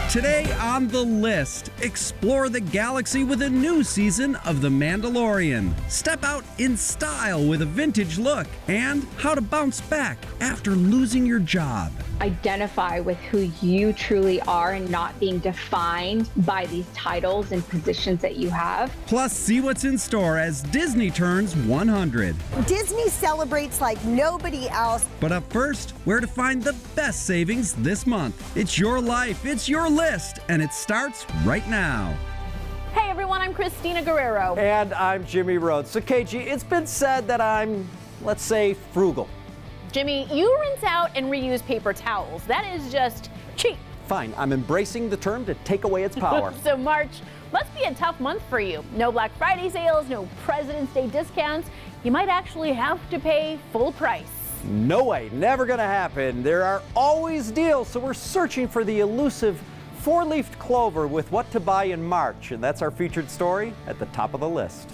Today on the list, explore the galaxy with a new season of The Mandalorian. Step out in style with a vintage look, and how to bounce back after losing your job. Identify with who you truly are and not being defined by these titles and positions that you have. Plus, see what's in store as Disney turns 100. Disney celebrates like nobody else. But up first, where to find the best savings this month. It's your life, it's your list, and it starts right now. Hey everyone, I'm Christina Guerrero. And I'm Jimmy Rhodes. So KG, it's been said that I'm, let's say, frugal. Jimmy, you rinse out and reuse paper towels. That is just cheap. Fine, I'm embracing the term to take away its power. So March must be a tough month for you. No Black Friday sales, no President's Day discounts. You might actually have to pay full price. No way, never gonna happen. There are always deals, so we're searching for the elusive four-leafed clover with what to buy in March, and that's our featured story at the top of the list.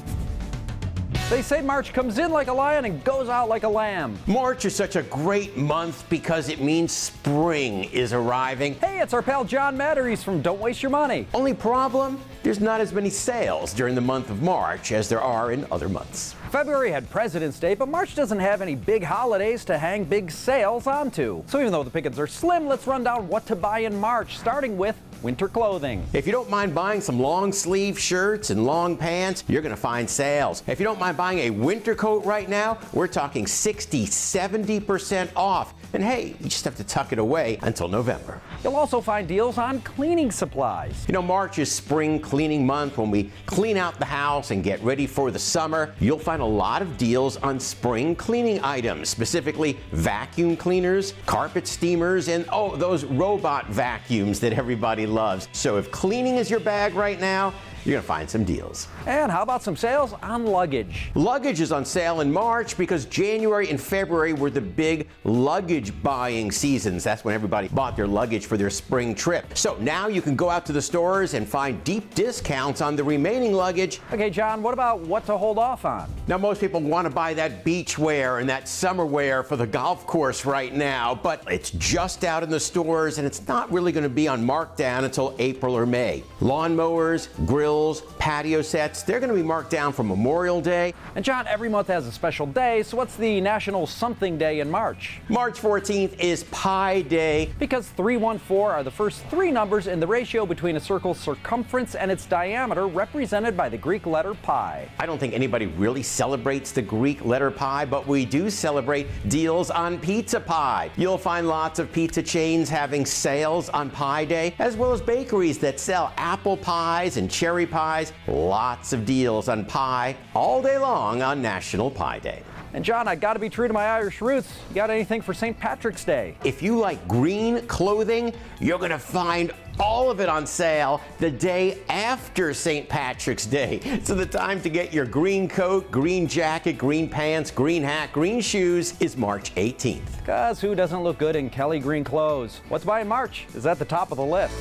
They say March comes in like a lion and goes out like a lamb. March is such a great month because it means spring is arriving. Hey, it's our pal John Matteries from Don't Waste Your Money. Only problem? There's not as many sales during the month of March as there are in other months. February had President's Day, but March doesn't have any big holidays to hang big sales onto. So even though the pickings are slim, let's run down what to buy in March, starting with winter clothing. If you don't mind buying some long sleeve shirts and long pants, you're gonna find sales. If you don't mind buying a winter coat right now, we're talking 60, 70% off. And hey, you just have to tuck it away until November. You'll also find deals on cleaning supplies. You know, March is spring cleaning month when we clean out the house and get ready for the summer. You'll find a lot of deals on spring cleaning items, specifically vacuum cleaners, carpet steamers, and oh, those robot vacuums that everybody loves. So if cleaning is your bag right now, you're gonna find some deals. And how about some sales on luggage? Luggage is on sale in March because January and February were the big luggage buying seasons. That's when everybody bought their luggage for their spring trip. So now you can go out to the stores and find deep discounts on the remaining luggage. Okay, John, what about what to hold off on? Now, most people want to buy that beach wear and that summer wear for the golf course right now, but it's just out in the stores and it's not really going to be on markdown until April or May. Lawnmowers, grills, patio sets, they're going to be marked down for Memorial Day. And John, every month has a special day, so what's the National Something Day in March? March 14th is Pi Day. Because 314 are the first three numbers in the ratio between a circle's circumference and its diameter, represented by the Greek letter pi. I don't think anybody really celebrates the Greek letter pi, but we do celebrate deals on pizza pie. You'll find lots of pizza chains having sales on Pi Day, as well as bakeries that sell apple pies and cherry pies. Lots of deals on pie all day long on National Pie Day. And John, I gotta be true to my Irish roots. You got anything for St. Patrick's Day? If you like green clothing, you're gonna find all of it on sale the day after St. Patrick's Day. So the time to get your green coat, green jacket, green pants, green hat, green shoes is March 18th. Cause who doesn't look good in Kelly green clothes? What's to buy in March is at the top of the list.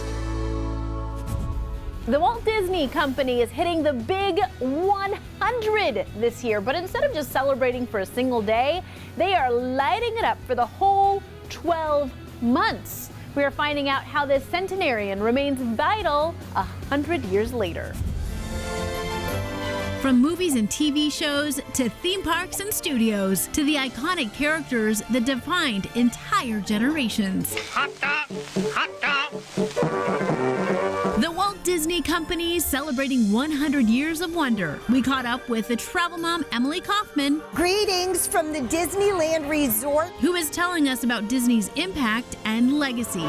The Walt Disney Company is hitting the big 100 this year, but instead of just celebrating for a single day, they are lighting it up for the whole 12 months. We are finding out how this centenarian remains vital 100 years later. From movies and TV shows to theme parks and studios to the iconic characters that defined entire generations. Hot dog! Hot dog! The Walt Disney Company is celebrating 100 years of wonder. We caught up with the travel mom, Emily Kaufman. Greetings from the Disneyland Resort. Who is telling us about Disney's impact and legacy.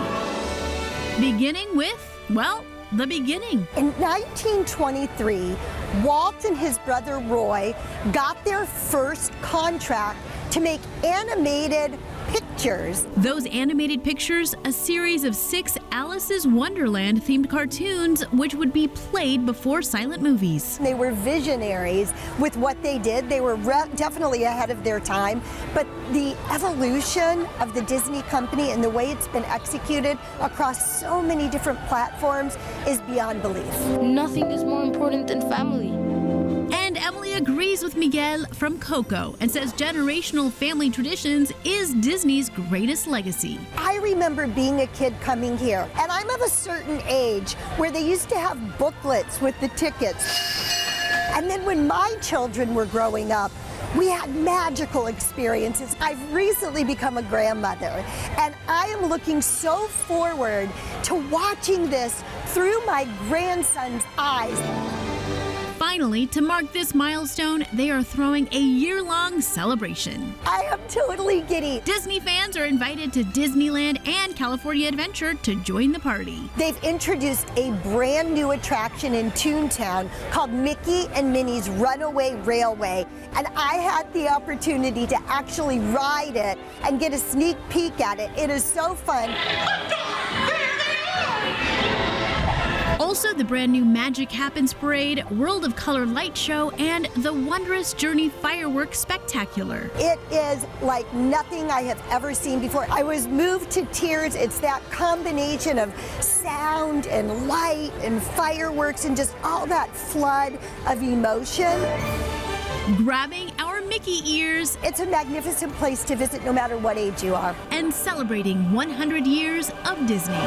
Beginning with, well, the beginning. In 1923, Walt and his brother Roy got their first contract to make animated pictures. Those animated pictures, a series of 6 Alice's Wonderland themed cartoons, which would be played before silent movies. They were visionaries with what they did. They were definitely ahead of their time, but the evolution of the Disney Company and the way it's been executed across so many different platforms is beyond belief. Nothing is more important than family. And Emily agrees with Miguel from Coco and says generational family traditions is Disney's greatest legacy. I remember being a kid coming here, and I'm of a certain age where they used to have booklets with the tickets. And then when my children were growing up, we had magical experiences. I've recently become a grandmother, and I am looking so forward to watching this through my grandson's eyes. Finally, to mark this milestone, they are throwing a year-long celebration. I am totally giddy. Disney fans are invited to Disneyland and California Adventure to join the party. They've introduced a brand new attraction in Toontown called Mickey and Minnie's Runaway Railway, and I had the opportunity to actually ride it and get a sneak peek at it. It is so fun. Also, the brand new Magic Happens Parade, World of Color Light Show, and the Wondrous Journey Fireworks Spectacular. It is like nothing I have ever seen before. I was moved to tears. It's that combination of sound and light and fireworks and just all that flood of emotion. Grabbing our Mickey ears. It's a magnificent place to visit no matter what age you are. And celebrating 100 years of Disney.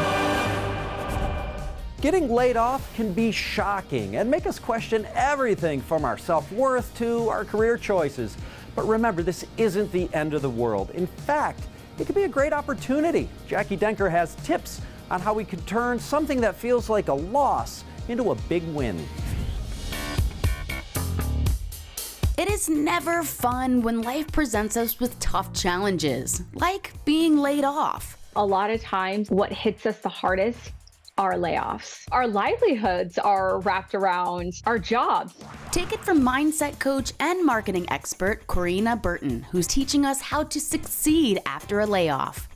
Getting laid off can be shocking and make us question everything from our self-worth to our career choices. But remember, this isn't the end of the world. In fact, it could be a great opportunity. Jackie Denker has tips on how we can turn something that feels like a loss into a big win. It is never fun when life presents us with tough challenges, like being laid off. A lot of times what hits us the hardest are layoffs. Our livelihoods are wrapped around our jobs. Take it from mindset coach and marketing expert Corina Burton, who's teaching us how to succeed after a layoff.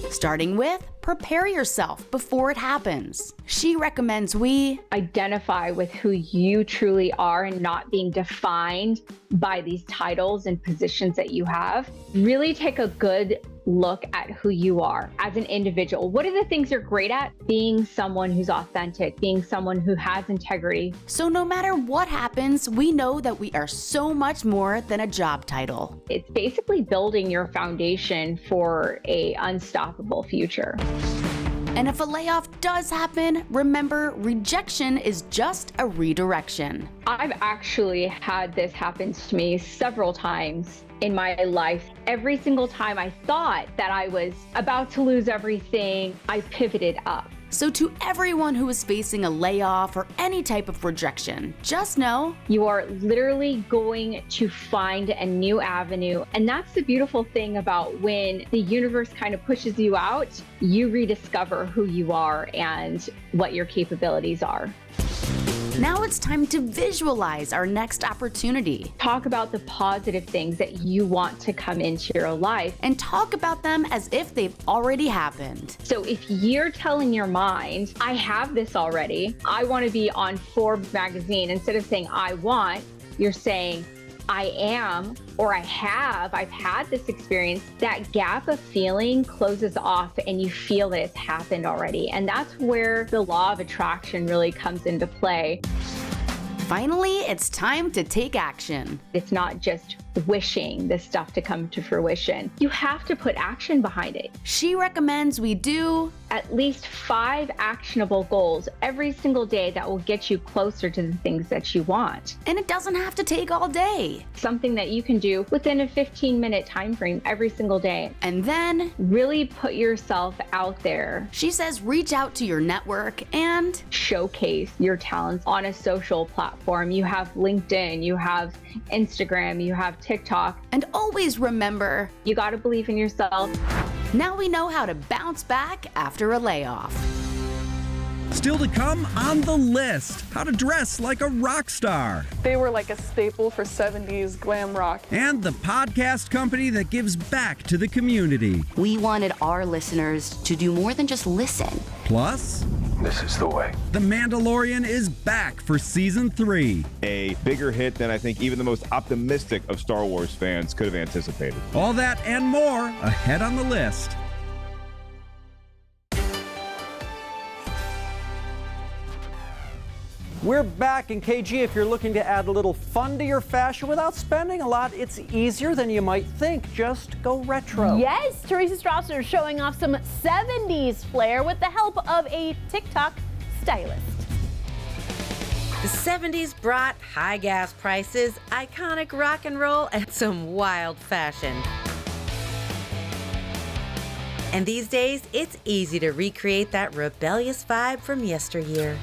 Starting with, prepare yourself before it happens. She recommends we identify with who you truly are and not being defined by these titles and positions that you have. Really take a good look at who you are as an individual. What are the things you're great at? Being someone who's authentic, being someone who has integrity. So no matter what happens, we know that we are so much more than a job title. It's basically building your foundation for an unstoppable future. And if a layoff does happen, remember, rejection is just a redirection. I've actually had this happen to me several times in my life. Every single time I thought that I was about to lose everything, I pivoted up. So to everyone who is facing a layoff or any type of rejection, just know you are literally going to find a new avenue. And that's the beautiful thing about when the universe kind of pushes you out, you rediscover who you are and what your capabilities are. Now it's time to visualize our next opportunity. Talk about the positive things that you want to come into your life. And talk about them as if they've already happened. So if you're telling your mind, I have this already, I want to be on Forbes magazine, instead of saying I want, you're saying I am, or I've had this experience, that gap of feeling closes off and you feel that it's happened already. And that's where the law of attraction really comes into play. Finally, it's time to take action. It's not just wishing this stuff to come to fruition. You have to put action behind it. She recommends we do at least 5 actionable goals every single day that will get you closer to the things that you want. And it doesn't have to take all day. Something that you can do within a 15-minute time frame every single day. And then really put yourself out there. She says reach out to your network and showcase your talents on a social platform. You have LinkedIn, you have Instagram, you have TikTok. And always remember, you got to believe in yourself. Now we know how to bounce back after a layoff. Still to come on the list, how to dress like a rock star. They were like a staple for 70s glam rock. And the podcast company that gives back to the community. We wanted our listeners to do more than just listen. Plus, this is the way. The Mandalorian is back for season 3. A bigger hit than I think even the most optimistic of Star Wars fans could have anticipated. All that and more ahead on the list. We're back in KG. If you're looking to add a little fun to your fashion without spending a lot, it's easier than you might think. Just go retro. Yes, Teresa Strasser is showing off some 70s flair with the help of a TikTok stylist. The 70s brought high gas prices, iconic rock and roll, and some wild fashion. And these days, it's easy to recreate that rebellious vibe from yesteryear.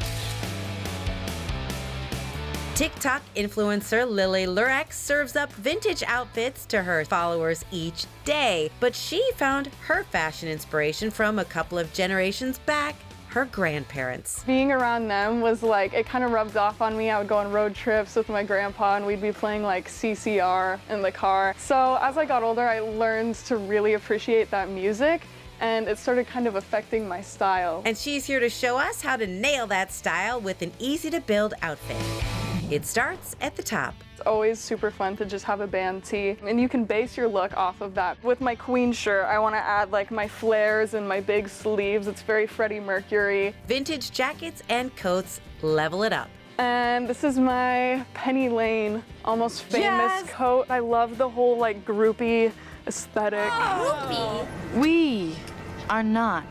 TikTok influencer Lily Lurex serves up vintage outfits to her followers each day, but she found her fashion inspiration from a couple of generations back, her grandparents. Being around them was like, it kind of rubbed off on me. I would go on road trips with my grandpa and we'd be playing like CCR in the car. So as I got older, I learned to really appreciate that music, and it started kind of affecting my style. And she's here to show us how to nail that style with an easy to build outfit. It starts at the top. It's always super fun to just have a band tee, and you can base your look off of that. With my queen shirt, I want to add like my flares and my big sleeves. It's very Freddie Mercury. Vintage jackets and coats level it up. And this is my Penny Lane Almost Famous coat. I love the whole like groupie aesthetic. Groupie? We are not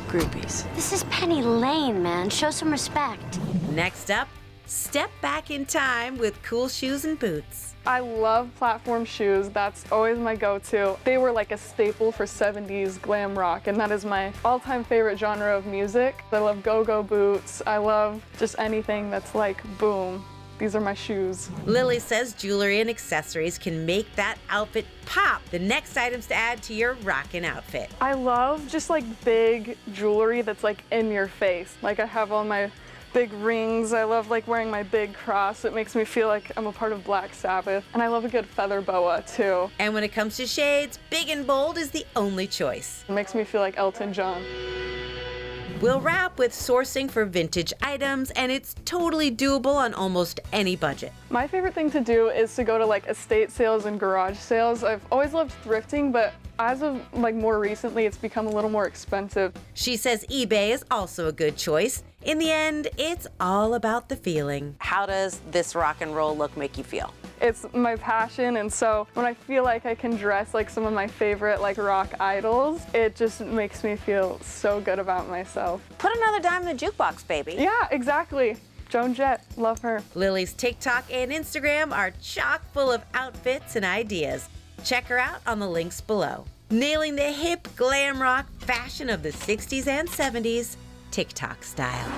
groupies. This is Penny Lane, man. Show some respect. Next up, step back in time with cool shoes and boots. I love platform shoes. That's always my go-to. They were like a staple for 70s glam rock, and that is my all-time favorite genre of music. I love go-go boots. I love just anything that's like boom. These are my shoes. Lily says jewelry and accessories can make that outfit pop. The next items to add to your rockin' outfit. I love just like big jewelry that's like in your face. Like I have all my big rings. I love like wearing my big cross. It makes me feel like I'm a part of Black Sabbath. And I love a good feather boa too. And when it comes to shades, big and bold is the only choice. It makes me feel like Elton John. We'll wrap with sourcing for vintage items, and it's totally doable on almost any budget. My favorite thing to do is to go to like estate sales and garage sales. I've always loved thrifting, but as of like more recently, it's become a little more expensive. She says eBay is also a good choice. In the end, it's all about the feeling. How does this rock and roll look make you feel? It's my passion, and so when I feel like I can dress like some of my favorite like rock idols, it just makes me feel so good about myself. Put another dime in the jukebox, baby. Yeah, exactly. Joan Jett, love her. Lily's TikTok and Instagram are chock full of outfits and ideas. Check her out on the links below. Nailing the hip glam rock fashion of the 60s and 70s, TikTok style.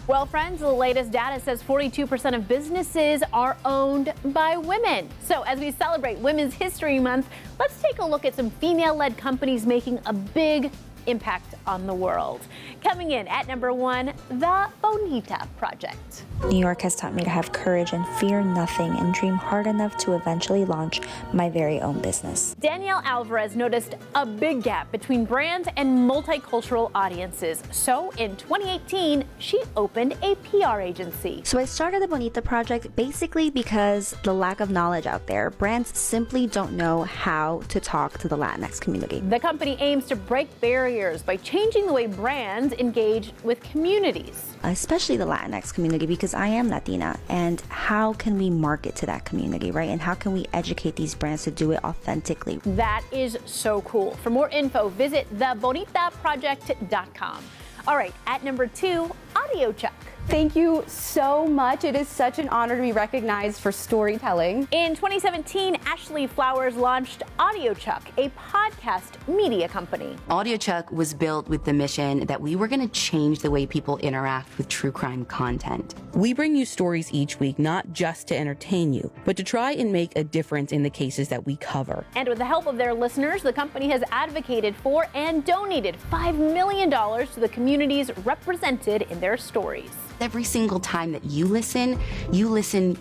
Well, friends, the latest data says 42% of businesses are owned by women. So as we celebrate Women's History Month, let's take a look at some female-led companies making a big impact on the world. Coming in at number 1, the Bonita Project. New York has taught me to have courage and fear nothing and dream hard enough to eventually launch my very own business. Danielle Alvarez noticed a big gap between brands and multicultural audiences. So in 2018, she opened a PR agency. So I started the Bonita Project basically because the lack of knowledge out there. Brands simply don't know how to talk to the Latinx community. The company aims to break barriers by changing the way brands engage with communities. Especially the Latinx community, because I am Latina, and how can we market to that community, right? And how can we educate these brands to do it authentically? That is so cool. For more info, visit thebonitaproject.com. All right, at number 2, Audio Chuck. Thank you so much. It is such an honor to be recognized for storytelling. In 2017, Ashley Flowers launched AudioChuck, a podcast media company. AudioChuck was built with the mission that we were going to change the way people interact with true crime content. We bring you stories each week, not just to entertain you, but to try and make a difference in the cases that we cover. And with the help of their listeners, the company has advocated for and donated $5 million to the communities represented in their stories. Every single time that you listen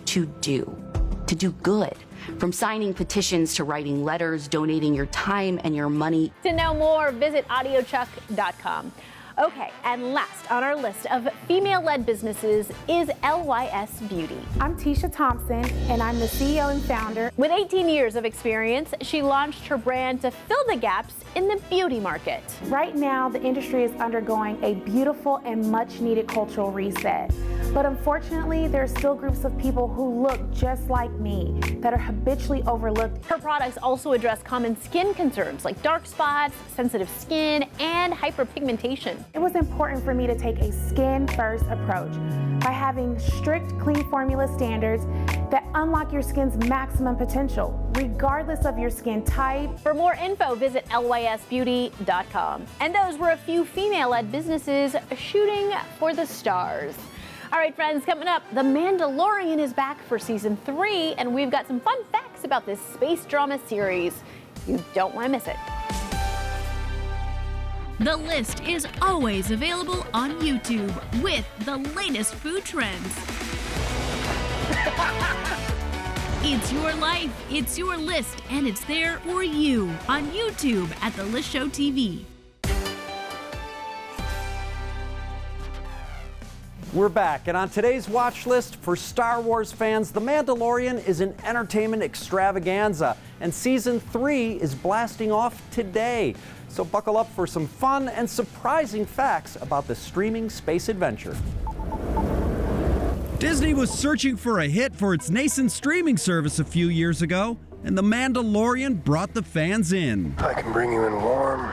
to do good. From signing petitions to writing letters, donating your time and your money. To know more, visit audiochuck.com. Okay, and last on our list of female-led businesses is Lys Beauty. I'm Tisha Thompson, and I'm the CEO and founder. With 18 years of experience, she launched her brand to fill the gaps in the beauty market. Right now, the industry is undergoing a beautiful and much-needed cultural reset. But unfortunately, there are still groups of people who look just like me that are habitually overlooked. Her products also address common skin concerns like dark spots, sensitive skin, and hyperpigmentation. It was important for me to take a skin-first approach by having strict, clean formula standards that unlock your skin's maximum potential, regardless of your skin type. For more info, visit lysbeauty.com. And those were a few female-led businesses shooting for the stars. All right, friends, coming up, The Mandalorian is back for season 3, and we've got some fun facts about this space drama series. You don't want to miss it. The List is always available on YouTube with the latest food trends. It's your life, it's your list, and it's there for you on YouTube at The List Show TV. We're back, and on today's watch list for Star Wars fans, The Mandalorian is an entertainment extravaganza, and season 3 is blasting off today. So buckle up for some fun and surprising facts about the streaming space adventure. Disney was searching for a hit for its nascent streaming service a few years ago, and The Mandalorian brought the fans in. I can bring you in warm,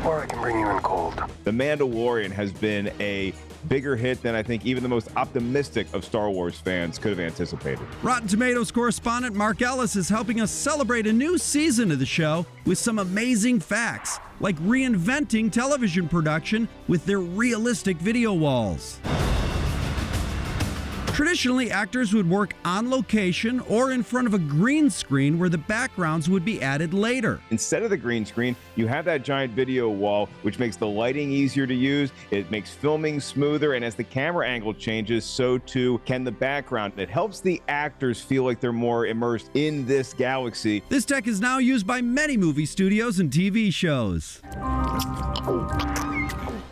or I can bring you in cold. The Mandalorian has been a bigger hit than I think even the most optimistic of Star Wars fans could have anticipated. Rotten Tomatoes correspondent Mark Ellis is helping us celebrate a new season of the show with some amazing facts, like reinventing television production with their realistic video walls. Traditionally, actors would work on location or in front of a green screen where the backgrounds would be added later. Instead of the green screen, you have that giant video wall, which makes the lighting easier to use. It makes filming smoother, and as the camera angle changes, so too can the background. It helps the actors feel like they're more immersed in this galaxy. This tech is now used by many movie studios and TV shows.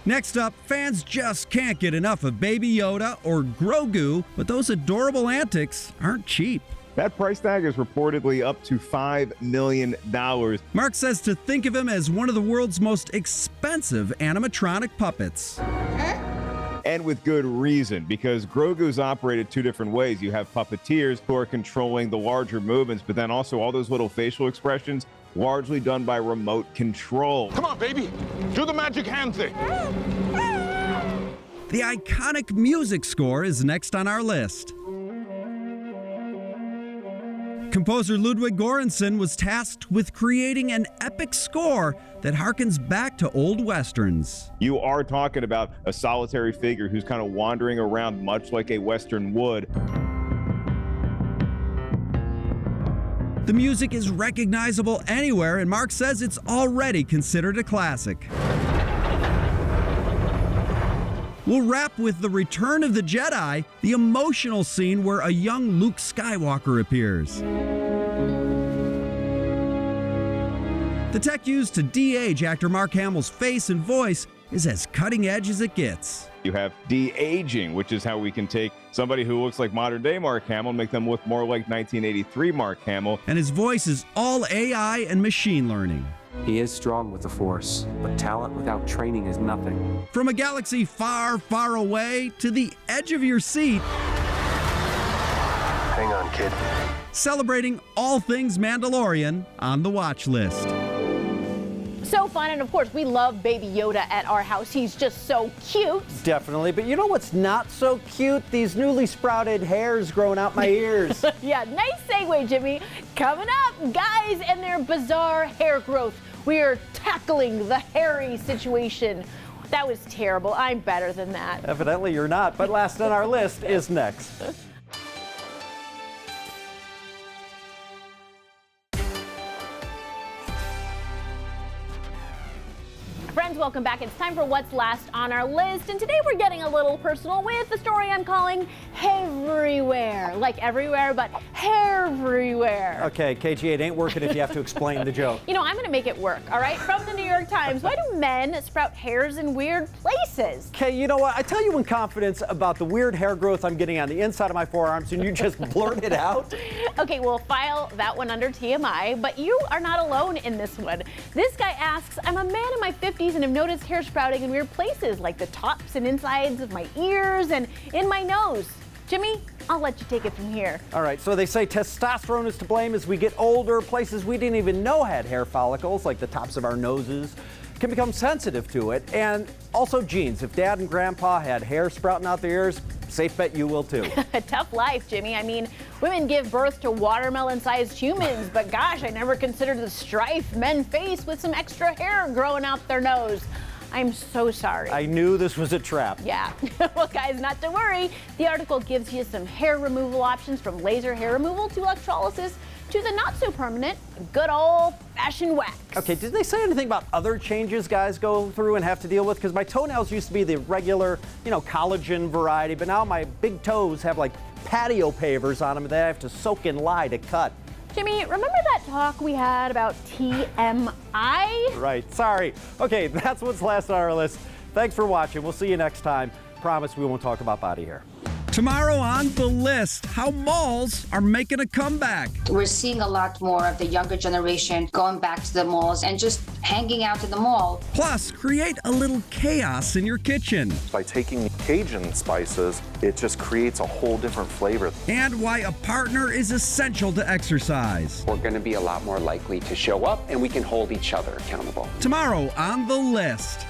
Next up, fans just can't get enough of Baby Yoda or Grogu, but those adorable antics aren't cheap. That price tag is reportedly up to $5 million. Mark says to think of him as one of the world's most expensive animatronic puppets. And with good reason, because Grogu's operated two different ways. You have puppeteers who are controlling the larger movements, but then also all those little facial expressions largely done by remote control. Come on, baby. Do the magic hand thing. The iconic music score is next on our list. Composer Ludwig Göransson was tasked with creating an epic score that harkens back to old westerns. You are talking about a solitary figure who's kind of wandering around much like a western would. The music is recognizable anywhere, and Mark says it's already considered a classic. We'll wrap with The Return of the Jedi, the emotional scene where a young Luke Skywalker appears. The tech used to de-age actor Mark Hamill's face and voice is as cutting edge as it gets. You have de-aging, which is how we can take somebody who looks like modern-day Mark Hamill and make them look more like 1983 Mark Hamill. And his voice is all AI and machine learning. He is strong with the Force, but talent without training is nothing. From a galaxy far, far away to the edge of your seat. Hang on, kid. Celebrating all things Mandalorian on the watch list. So fun, and of course, we love Baby Yoda at our house. He's just so cute. Definitely, but you know what's not so cute? These newly sprouted hairs growing out my ears. Yeah, nice segue, Jimmy. Coming up, guys and their bizarre hair growth. We are tackling the hairy situation. That was terrible. I'm better than that. Evidently you're not, but last on our list is next. Friends, welcome back. It's time for what's last on our list, and today we're getting a little personal with the story I'm calling Hairywhere. Like everywhere, but hairywhere. Okay, KG, it ain't working if you have to explain the joke. You know, I'm gonna make it work, all right? From the New York Times, why do men sprout hairs in weird places? Okay, you know what? I tell you in confidence about the weird hair growth I'm getting on the inside of my forearms, and you just blurt it out? Okay, we'll file that one under TMI, but you are not alone in this one. This guy asks, I'm a man in my 50s and have noticed hair sprouting in weird places, like the tops and insides of my ears and in my nose. Jimmy, I'll let you take it from here. All right, so they say testosterone is to blame as we get older. Places we didn't even know had hair follicles, like the tops of our noses, can become sensitive to it. And also genes. If Dad and Grandpa had hair sprouting out their ears, safe bet you will too. A tough life, Jimmy. I mean, women give birth to watermelon-sized humans, but gosh, I never considered the strife men face with some extra hair growing out their nose. I'm so sorry. I knew this was a trap. Yeah. Well, guys, not to worry. The article gives you some hair removal options, from laser hair removal to electrolysis to the not so permanent good old-fashioned wax. Okay, did they say anything about other changes guys go through and have to deal with? Because my toenails used to be the regular, collagen variety, but now my big toes have like patio pavers on them that I have to soak in lye to cut. Jimmy, remember that talk we had about TMI? Right, sorry. Okay, that's what's last on our list. Thanks for watching. We'll see you next time. Promise we won't talk about body hair. Tomorrow on The List, how malls are making a comeback. We're seeing a lot more of the younger generation going back to the malls and just hanging out in the mall. Plus, create a little chaos in your kitchen. By taking Cajun spices, it just creates a whole different flavor. And why a partner is essential to exercise. We're going to be a lot more likely to show up, and we can hold each other accountable. Tomorrow on The List.